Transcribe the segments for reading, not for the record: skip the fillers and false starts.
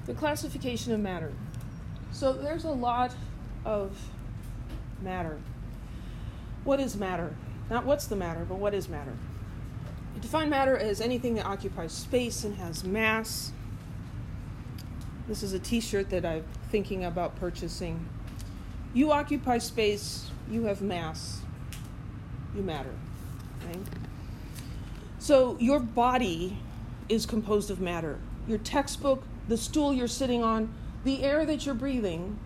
The classification of matter. So there's a lot of matter. What is matter? Not what's the matter, but what is matter? We define matter as anything that occupies space and has mass. This is a t-shirt that I'm thinking about purchasing. You occupy space, you have mass, you matter. Right? So your body is composed of matter. Your textbook, the stool you're sitting on, the air that you're breathing,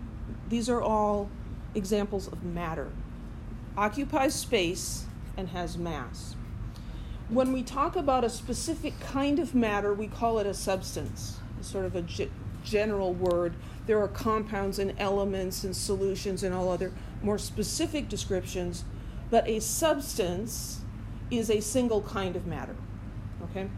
these are all examples of matter. Occupies space and has mass. When we talk about a specific kind of matter, we call it a substance. It's sort of a general word. There are compounds and elements and solutions and all other more specific descriptions, but a substance is a single kind of matter. Okay?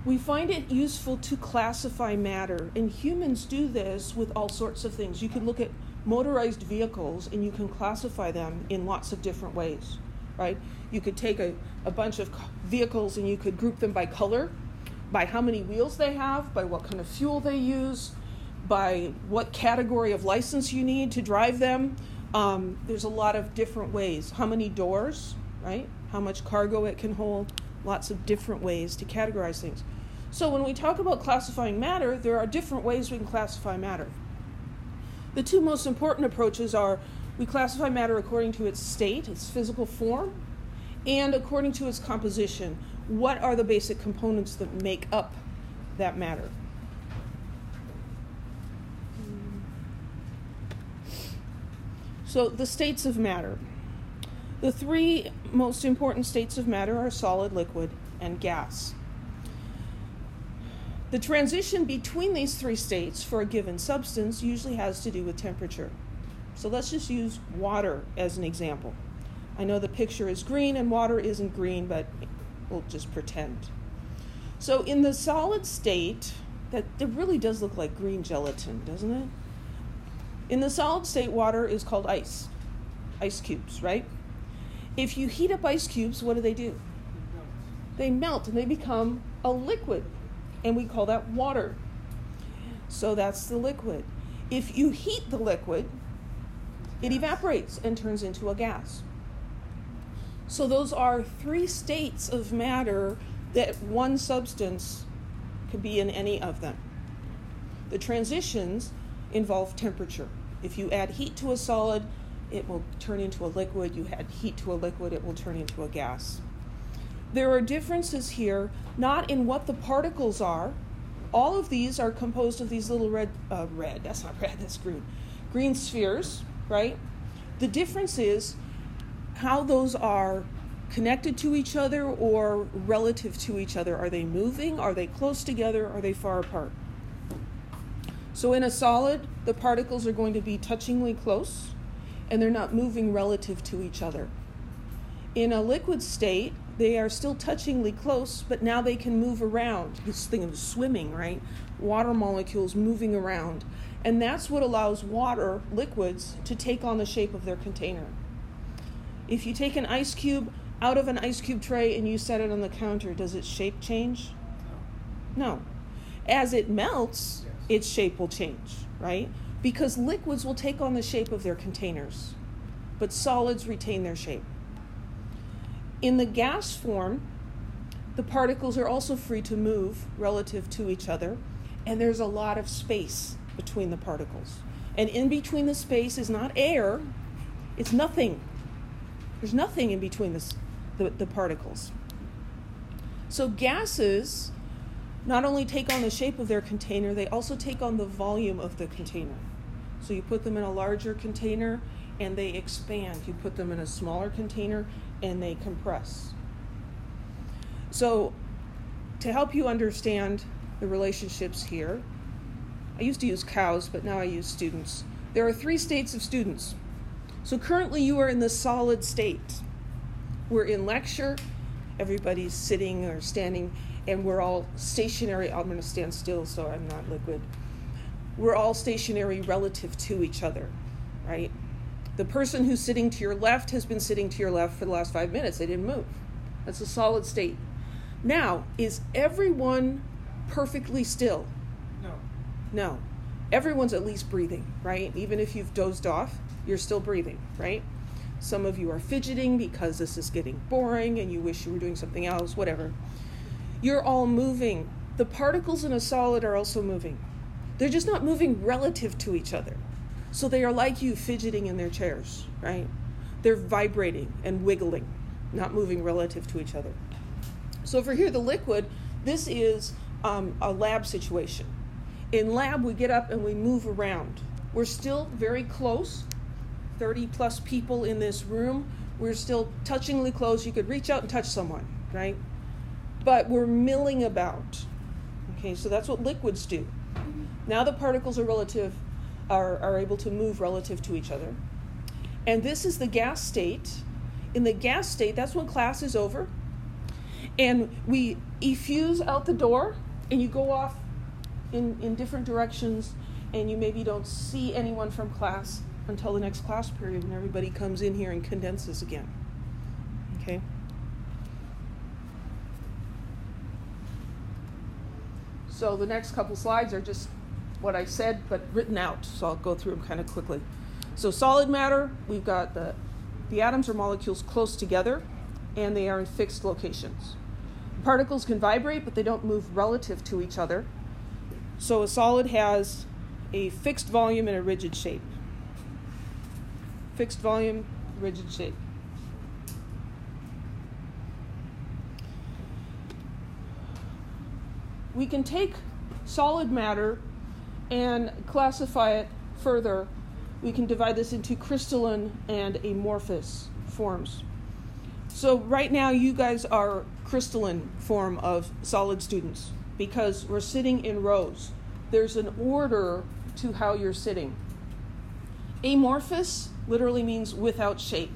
We find it useful to classify matter, and humans do this with all sorts of things. You can look at motorized vehicles and you can classify them in lots of different ways, right? You could take a bunch of vehicles and you could group them by color, by how many wheels they have, by what kind of fuel they use, by what category of license you need to drive them. There's a lot of different ways. How many doors, right? How much cargo it can hold. Lots of different ways to categorize things. So when we talk about classifying matter, there are different ways we can classify matter. The two most important approaches are we classify matter according to its state, its physical form, and according to its composition. What are the basic components that make up that matter? So the states of matter. The three most important states of matter are solid, liquid, and gas. The transition between these three states for a given substance usually has to do with temperature. So let's just use water as an example. I know the picture is green and water isn't green, but we'll just pretend. So in the solid state, it really does look like green gelatin, doesn't it? In the solid state, water is called ice cubes, right? If you heat up ice cubes, what do? They melt and they become a liquid, and we call that water. So that's the liquid. If you heat the liquid, it evaporates and turns into a gas. So those are three states of matter that one substance could be in any of them. The transitions involve temperature. If you add heat to a solid, it will turn into a liquid. You add heat to a liquid, it will turn into a gas. There are differences here, not in what the particles are. All of these are composed of these little that's not red, that's green spheres, right? The difference is how those are connected to each other or relative to each other. Are they moving? Are they close together? Are they far apart? So in a solid, the particles are going to be touchingly close, and they're not moving relative to each other. In a liquid state, they are still touchingly close, but now they can move around. This thing of swimming, right? Water molecules moving around. And that's what allows water, liquids, to take on the shape of their container. If you take an ice cube out of an ice cube tray and you set it on the counter, does its shape change? No. As it melts, its shape will change, right? Because liquids will take on the shape of their containers, but solids retain their shape. In the gas form, the particles are also free to move relative to each other, and there's a lot of space between the particles. And in between the space is not air, it's nothing. There's nothing in between the particles. So gases not only take on the shape of their container, they also take on the volume of the container. So you put them in a larger container and they expand. You put them in a smaller container and they compress. So to help you understand the relationships here, I used to use cows, but now I use students. There are three states of students. So currently you are in the solid state. We're in lecture, everybody's sitting or standing, and we're all stationary. I'm going to stand still so I'm not liquid. We're all stationary relative to each other, right? The person who's sitting to your left has been sitting to your left for the last 5 minutes. They didn't move. That's a solid state. Now, is everyone perfectly still? No. No. Everyone's at least breathing, right? Even if you've dozed off, you're still breathing, right? Some of you are fidgeting because this is getting boring and you wish you were doing something else, whatever. You're all moving. The particles in a solid are also moving. They're just not moving relative to each other. So they are like you fidgeting in their chairs, right? They're vibrating and wiggling, not moving relative to each other. So for here, the liquid, this is a lab situation. In lab, we get up and we move around. We're still very close, 30 plus people in this room. We're still touchingly close. You could reach out and touch someone, right? But we're milling about. Okay, so that's what liquids do. Now the particles are able to move relative to each other. And this is the gas state. In the gas state, that's when class is over. And we effuse out the door, and you go off in different directions, and you maybe don't see anyone from class until the next class period when everybody comes in here and condenses again. Okay? So the next couple slides are just what I said, but written out, so I'll go through them kind of quickly. So solid matter, we've got the atoms or molecules close together, and they are in fixed locations. Particles can vibrate, but they don't move relative to each other. So a solid has a fixed volume and a rigid shape. Fixed volume, rigid shape. We can take solid matter and classify it further. We can divide this into crystalline and amorphous forms. So right now you guys are crystalline form of solid students because we're sitting in rows. There's an order to how you're sitting. Amorphous literally means without shape.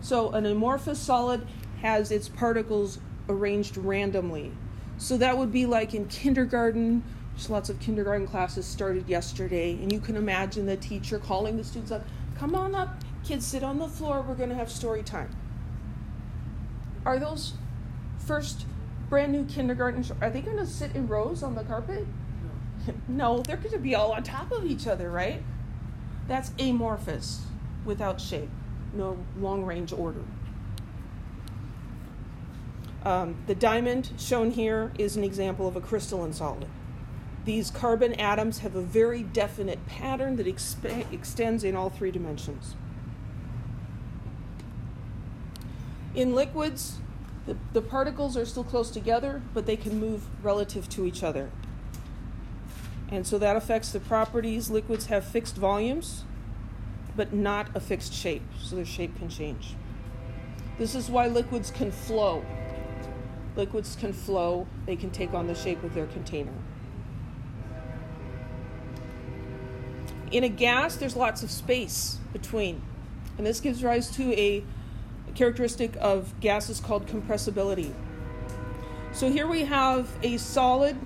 So an amorphous solid has its particles arranged randomly. So that would be like in kindergarten. There's lots of kindergarten classes started yesterday, and you can imagine the teacher calling the students up, come on up, kids, sit on the floor, we're going to have story time. Are those first brand new kindergarten, are they going to sit in rows on the carpet? No, they're going to be all on top of each other, right? That's amorphous, without shape, no long-range order. The diamond shown here is an example of a crystalline solid. These carbon atoms have a very definite pattern that extends in all three dimensions. In liquids, the particles are still close together, but they can move relative to each other. And so that affects the properties. Liquids have fixed volumes, but not a fixed shape, so their shape can change. This is why liquids can flow. Liquids can flow, they can take on the shape of their container. In a gas, there's lots of space between, and this gives rise to a characteristic of gases called compressibility. So here we have a solid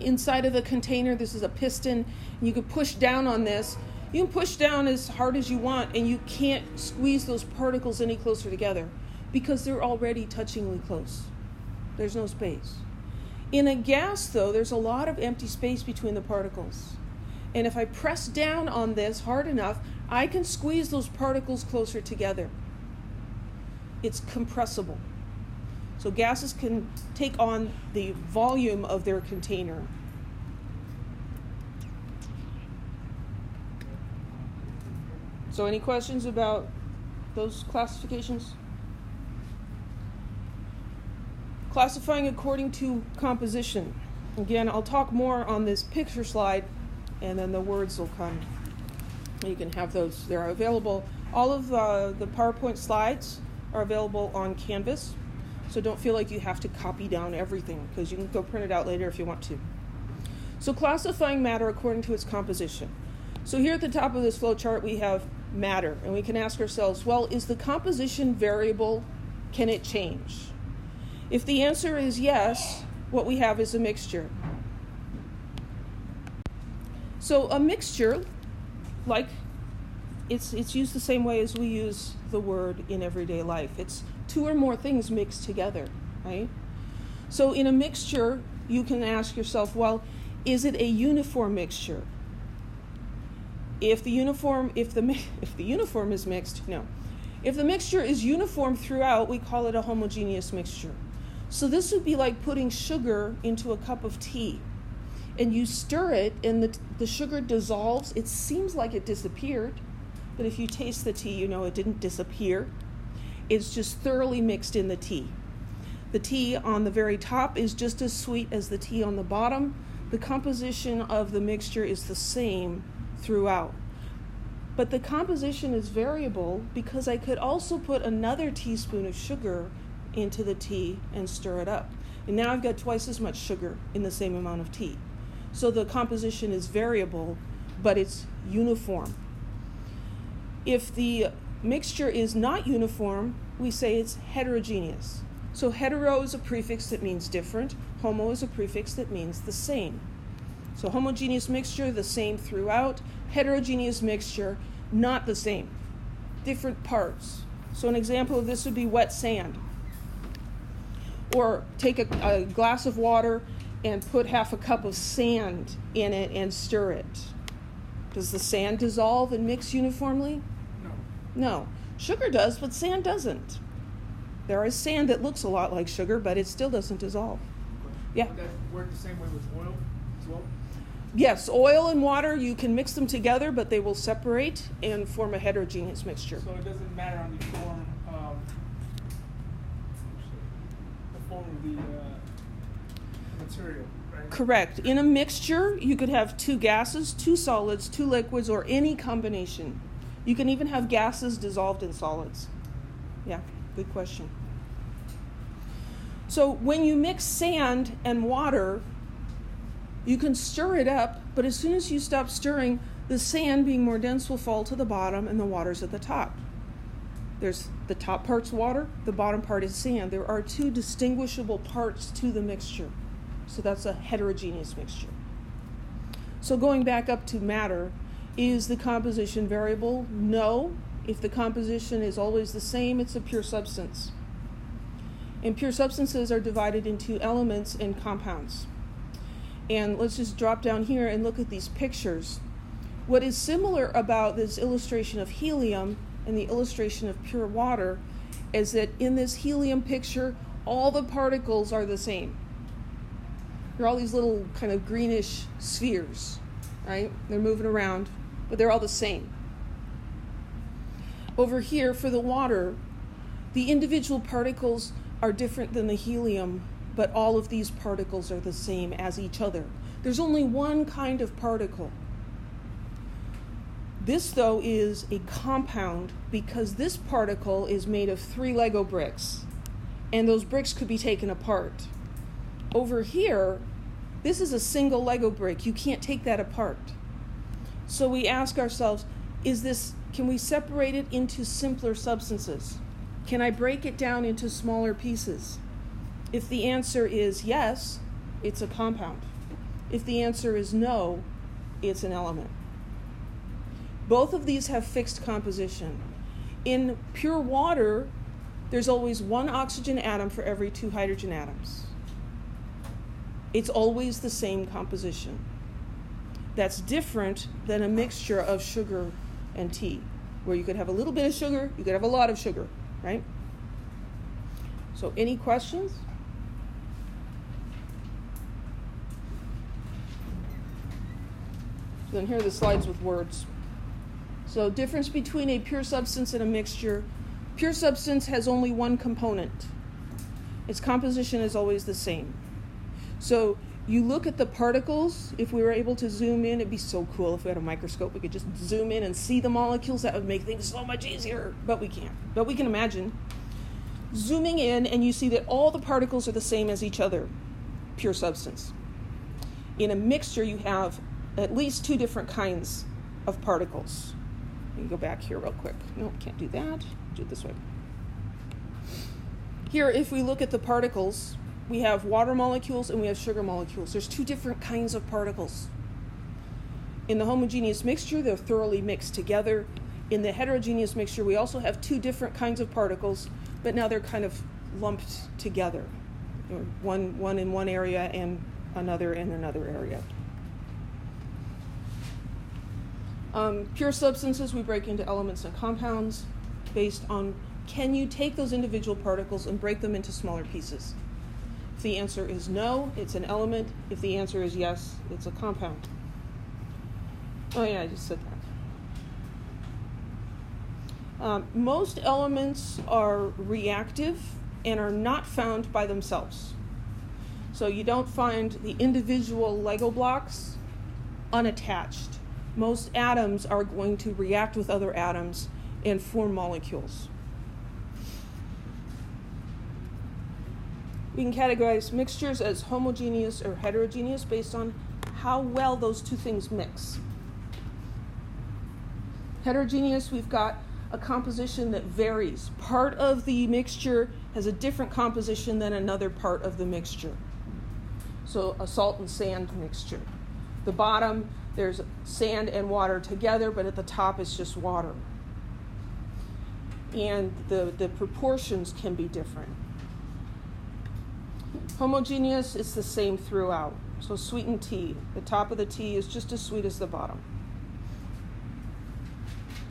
inside of the container. This is a piston, and you can push down on this. You can push down as hard as you want, and you can't squeeze those particles any closer together because they're already touchingly close. There's no space. In a gas, though, there's a lot of empty space between the particles. And if I press down on this hard enough, I can squeeze those particles closer together. It's compressible. So gases can take on the volume of their container. So any questions about those classifications? Classifying according to composition. Again, I'll talk more on this picture slide, and then the words will come. You can have those. They're available. All of the PowerPoint slides are available on Canvas, so don't feel like you have to copy down everything, because you can go print it out later if you want to. So classifying matter according to its composition. So here at the top of this flow chart we have matter, and we can ask ourselves, well, is the composition variable? Can it change? If the answer is yes, what we have is a mixture. So a mixture, like it's used the same way as we use the word in everyday life. It's two or more things mixed together, right? So in a mixture, you can ask yourself, well, is it a uniform mixture? If the uniform is mixed, no. If the mixture is uniform throughout, we call it a homogeneous mixture. So this would be like putting sugar into a cup of tea. And you stir it, and the sugar dissolves. It seems like it disappeared, but if you taste the tea, you know it didn't disappear. It's just thoroughly mixed in the tea. The tea on the very top is just as sweet as the tea on the bottom. The composition of the mixture is the same throughout. But the composition is variable because I could also put another teaspoon of sugar into the tea and stir it up. And now I've got twice as much sugar in the same amount of tea. So the composition is variable, but it's uniform. If the mixture is not uniform, we say it's heterogeneous. So hetero is a prefix that means different. Homo is a prefix that means the same. So homogeneous mixture, the same throughout. Heterogeneous mixture, not the same. Different parts. So an example of this would be wet sand. Or take a glass of water and put half a cup of sand in it and stir it. Does the sand dissolve and mix uniformly? No. Sugar does, but sand doesn't. There is sand that looks a lot like sugar, but it still doesn't dissolve. Okay. Yeah? Would that work the same way with oil as well? Yes, oil and water, you can mix them together, but they will separate and form a heterogeneous mixture. So it doesn't matter on the form of the material, right? Correct. In a mixture, you could have two gases, two solids, two liquids, or any combination. You can even have gases dissolved in solids. Yeah, good question. So when you mix sand and water, you can stir it up, but as soon as you stop stirring, the sand, being more dense, will fall to the bottom and the water's at the top. There's the top part's water, the bottom part is sand. There are two distinguishable parts to the mixture. So that's a heterogeneous mixture. So going back up to matter, is the composition variable? No. If the composition is always the same, it's a pure substance. And pure substances are divided into elements and compounds. And let's just drop down here and look at these pictures. What is similar about this illustration of helium and the illustration of pure water is that in this helium picture, all the particles are the same. They're all these little kind of greenish spheres, right? They're moving around, but they're all the same. Over here, for the water, the individual particles are different than the helium, but all of these particles are the same as each other. There's only one kind of particle. This, though, is a compound because this particle is made of 3 Lego bricks, and those bricks could be taken apart. Over here, this is a single Lego brick. You can't take that apart. So we ask ourselves, can we separate it into simpler substances? Can I break it down into smaller pieces? If the answer is yes, it's a compound. If the answer is no, it's an element. Both of these have fixed composition. In pure water, there's always 1 oxygen atom for every 2 hydrogen atoms. It's always the same composition. That's different than a mixture of sugar and tea, where you could have a little bit of sugar, you could have a lot of sugar, right? So any questions? So then here are the slides with words. So difference between a pure substance and a mixture. Pure substance has only one component. Its composition is always the same. So you look at the particles. If we were able to zoom in, it'd be so cool if we had a microscope. We could just zoom in and see the molecules. That would make things so much easier, but we can't. But we can imagine zooming in and you see that all the particles are the same as each other. Pure substance. In a mixture, you have at least 2 different kinds of particles. You can go back here real quick. No, can't do that. Do it this way. Here, if we look at the particles, we have water molecules and we have sugar molecules. There's 2 different kinds of particles. In the homogeneous mixture, they're thoroughly mixed together. In the heterogeneous mixture, we also have 2 different kinds of particles, but now they're kind of lumped together. or one in one area and another in another area. Pure substances we break into elements and compounds based on, can you take those individual particles and break them into smaller pieces? If the answer is no, it's an element. If the answer is yes, it's a compound. Oh yeah, I just said that. Most elements are reactive and are not found by themselves. So you don't find the individual Lego blocks unattached. Most atoms are going to react with other atoms and form molecules. We can categorize mixtures as homogeneous or heterogeneous based on how well those two things mix. Heterogeneous, we've got a composition that varies. Part of the mixture has a different composition than another part of the mixture. So a salt and sand mixture. The bottom, there's sand and water together, but at the top it's just water. And the proportions can be different. Homogeneous is the same throughout. So sweetened tea, the top of the tea is just as sweet as the bottom.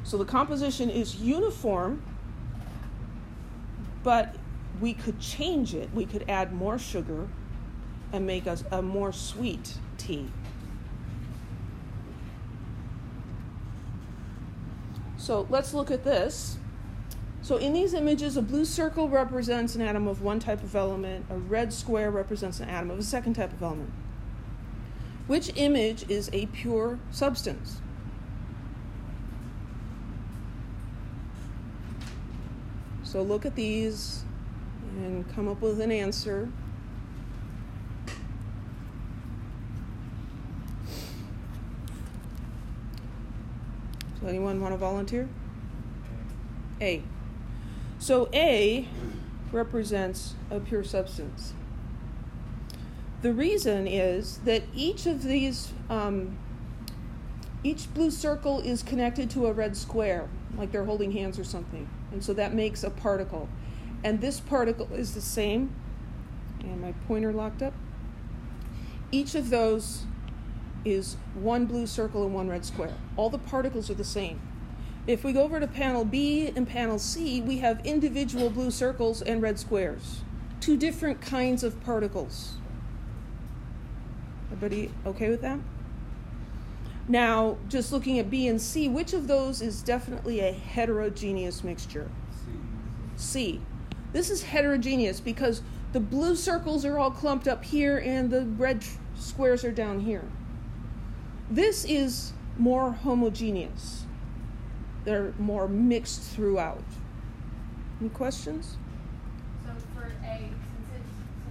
So the composition is uniform, but we could change it. We could add more sugar and make us a more sweet tea. So let's look at this. So in these images, a blue circle represents an atom of one type of element. A red square represents an atom of a second type of element. Which image is a pure substance? So look at these and come up with an answer. So anyone want to volunteer? A. So A represents a pure substance. The reason is that each of these, each blue circle is connected to a red square, like they're holding hands or something. And so that makes a particle. And this particle is the same. And my pointer locked up. Each of those is one blue circle and one red square. All the particles are the same. If we go over to panel B and panel C, we have individual blue circles and red squares. Two different kinds of particles. Everybody okay with that? Now, just looking at B and C, which of those is definitely a heterogeneous mixture? C. This is heterogeneous because the blue circles are all clumped up here and the red squares are down here. This is more homogeneous. They're more mixed throughout. Any questions? So for A, since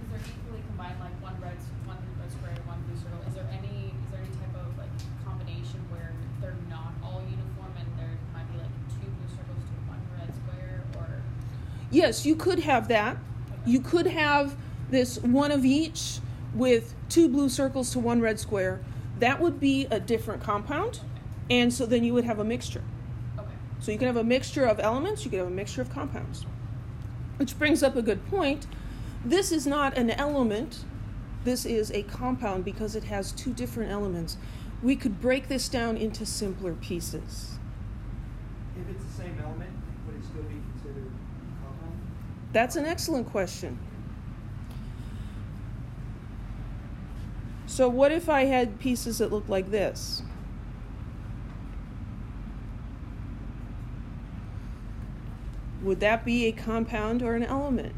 they're equally combined, like one red square, one blue circle, is there any type of like combination where they're not all uniform and there might be like two blue circles to one red square, or? Yes, you could have that. Okay. You could have this one of each with two blue circles to one red square. That would be a different compound, okay. And so then you would have a mixture. So you can have a mixture of elements, you can have a mixture of compounds. Which brings up a good point. This is not an element, this is a compound because it has two different elements. We could break this down into simpler pieces. If it's the same element, would it still be considered a compound? That's an excellent question. So what if I had pieces that look like this? Would that be a compound or an element?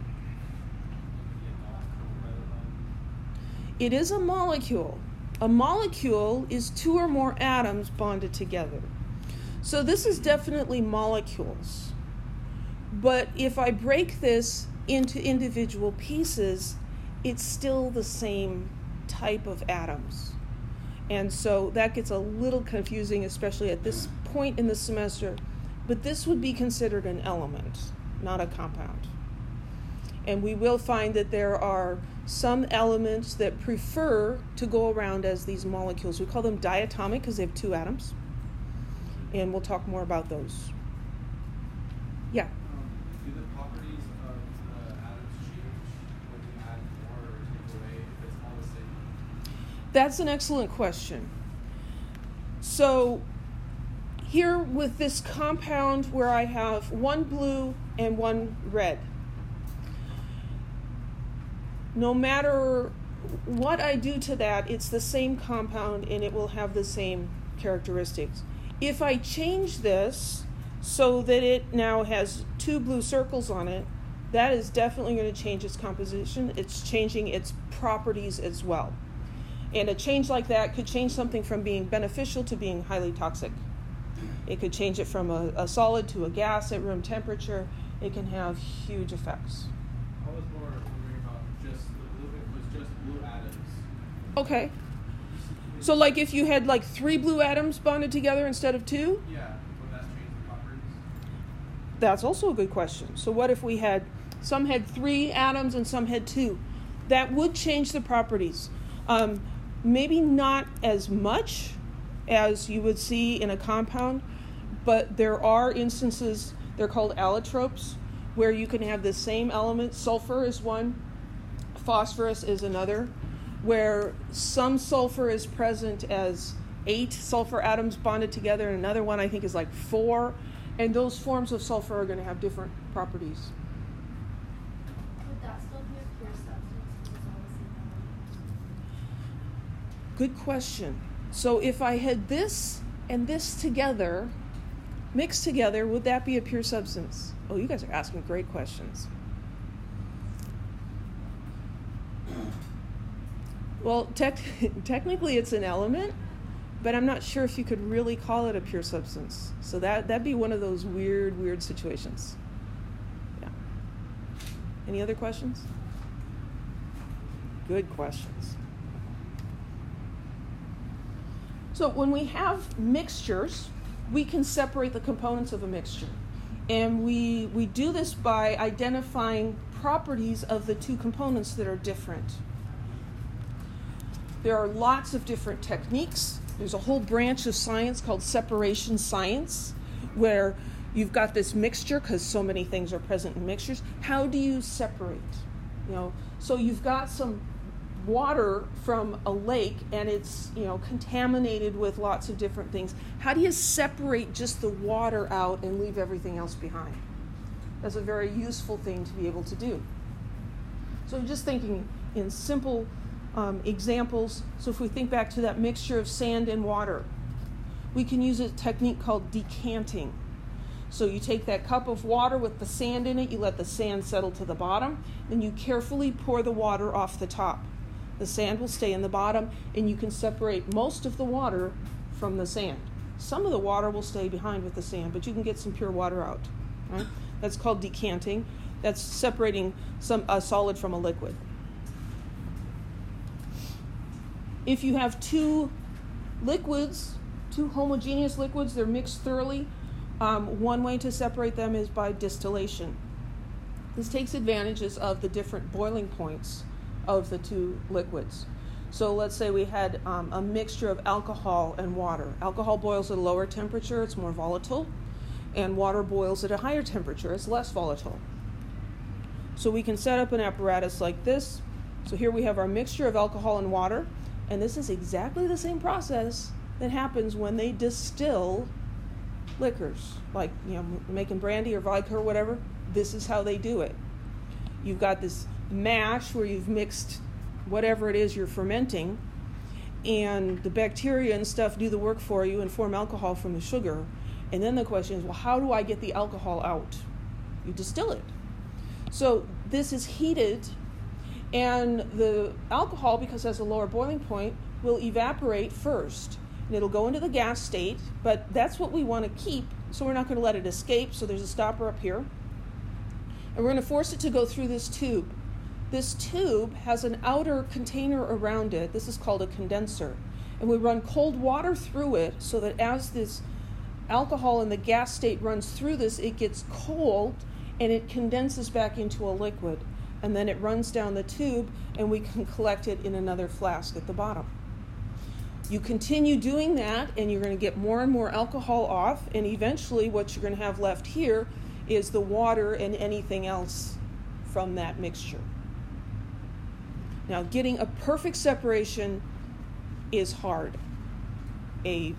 It is a molecule. A molecule is two or more atoms bonded together. So this is definitely molecules. But if I break this into individual pieces, it's still the same type of atoms. And so that gets a little confusing, especially at this point in the semester. But this would be considered an element, not a compound. And we will find that there are some elements that prefer to go around as these molecules. We call them diatomic because they have two atoms. And we'll talk more about those. Yeah? Do the properties of the atoms change when you add more That's an excellent question. So here with this compound where I have one blue and one red, no matter what I do to that, it's the same compound and it will have the same characteristics. If I change this so that it now has two blue circles on it, that is definitely going to change its composition. It's changing its properties as well. And a change like that could change something from being beneficial to being highly toxic. It could change it from a solid to a gas at room temperature. It can have huge effects. I was more wondering about just blue atoms. Okay. So like if you had like 3 blue atoms bonded together instead of 2? Yeah, would that change the properties? That's also a good question. So what if we had, some had 3 atoms and some had 2? That would change the properties. Maybe not as much as you would see in a compound, but there are instances, they're called allotropes, where you can have the same element. Sulfur is one, phosphorus is another, where some sulfur is present as 8 sulfur atoms bonded together, and another one I think is like 4, and those forms of sulfur are going to have different properties. Would that still be a pure substance because it's all the same element? Good question. So if I had this and this together, mixed together, would that be a pure substance? Oh, you guys are asking great questions. Well, technically it's an element, but I'm not sure if you could really call it a pure substance. So that'd be one of those weird situations. Yeah. Any other questions? Good questions. So when we have mixtures, we can separate the components of a mixture. And we do this by identifying properties of the two components that are different. There are lots of different techniques. There's a whole branch of science called separation science, where you've got this mixture, because so many things are present in mixtures. How do you separate? So you've got some water from a lake, and it's contaminated with lots of different things. How do you separate just the water out and leave everything else behind? That's a very useful thing to be able to do. So just thinking in simple examples. So if we think back to that mixture of sand and water, we can use a technique called decanting. So you take that cup of water with the sand in it, you let the sand settle to the bottom, then you carefully pour the water off the top. The sand will stay in the bottom, and you can separate most of the water from the sand. Some of the water will stay behind with the sand, but you can get some pure water out. Right? That's called decanting. That's separating a solid from a liquid. If you have 2 liquids, 2 homogeneous liquids, they're mixed thoroughly, one way to separate them is by distillation. This takes advantages of the different boiling points of the 2 liquids. So let's say we had a mixture of alcohol and water. Alcohol boils at a lower temperature, it's more volatile, and water boils at a higher temperature, it's less volatile. So we can set up an apparatus like this. So here we have our mixture of alcohol and water, and this is exactly the same process that happens when they distill liquors, like making brandy or vodka or whatever. This is how they do it. You've got this mash where you've mixed whatever it is you're fermenting, and the bacteria and stuff do the work for you and form alcohol from the sugar. And then the question is, well, how do I get the alcohol out? You distill it. So this is heated, and the alcohol, because it has a lower boiling point, will evaporate first. And it'll go into the gas state, but that's what we want to keep, so we're not going to let it escape. So there's a stopper up here. And we're going to force it to go through this tube. This tube has an outer container around it. This is called a condenser. And we run cold water through it so that as this alcohol in the gas state runs through this, it gets cold and it condenses back into a liquid. And then it runs down the tube, and we can collect it in another flask at the bottom. You continue doing that, and you're going to get more and more alcohol off, and eventually what you're going to have left here is the water and anything else from that mixture. Now, getting a perfect separation is hard. A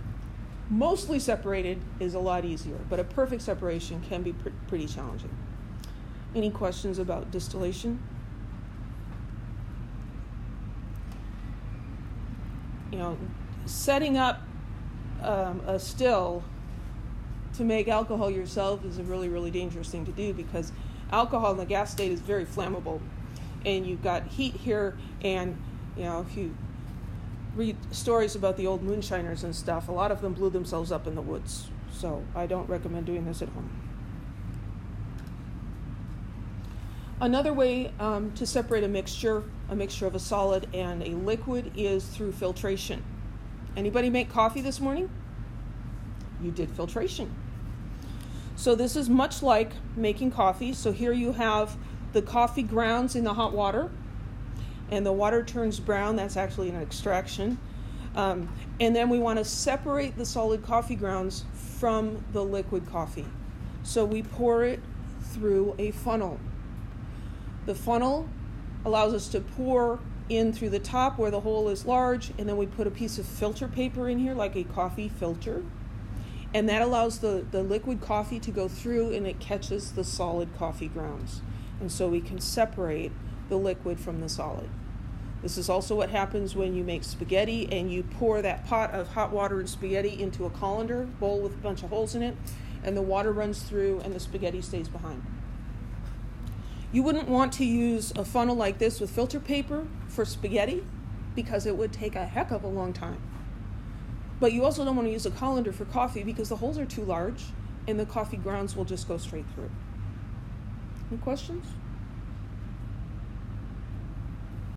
mostly separated is a lot easier, but a perfect separation can be pretty challenging. Any questions about distillation? You know, setting up a still to make alcohol yourself is a really, really dangerous thing to do, because alcohol in the gas state is very flammable, and you've got heat here, and you know, if you read stories about the old moonshiners and stuff, a lot of them blew themselves up in the woods. So I don't recommend doing this at home. Another way to separate a mixture of a solid and a liquid, is through filtration. Anybody make coffee this morning? You did filtration. So this is much like making coffee. So here you have the coffee grounds in the hot water, and the water turns brown. That's actually an extraction. And then we want to separate the solid coffee grounds from the liquid coffee. So we pour it through a funnel. The funnel allows us to pour in through the top where the hole is large, and then we put a piece of filter paper in here, like a coffee filter. And that allows the liquid coffee to go through, and it catches the solid coffee grounds. And so we can separate the liquid from the solid. This is also what happens when you make spaghetti and you pour that pot of hot water and spaghetti into a colander bowl with a bunch of holes in it, and the water runs through and the spaghetti stays behind. You wouldn't want to use a funnel like this with filter paper for spaghetti, because it would take a heck of a long time. But you also don't want to use a colander for coffee, because the holes are too large and the coffee grounds will just go straight through. Any questions?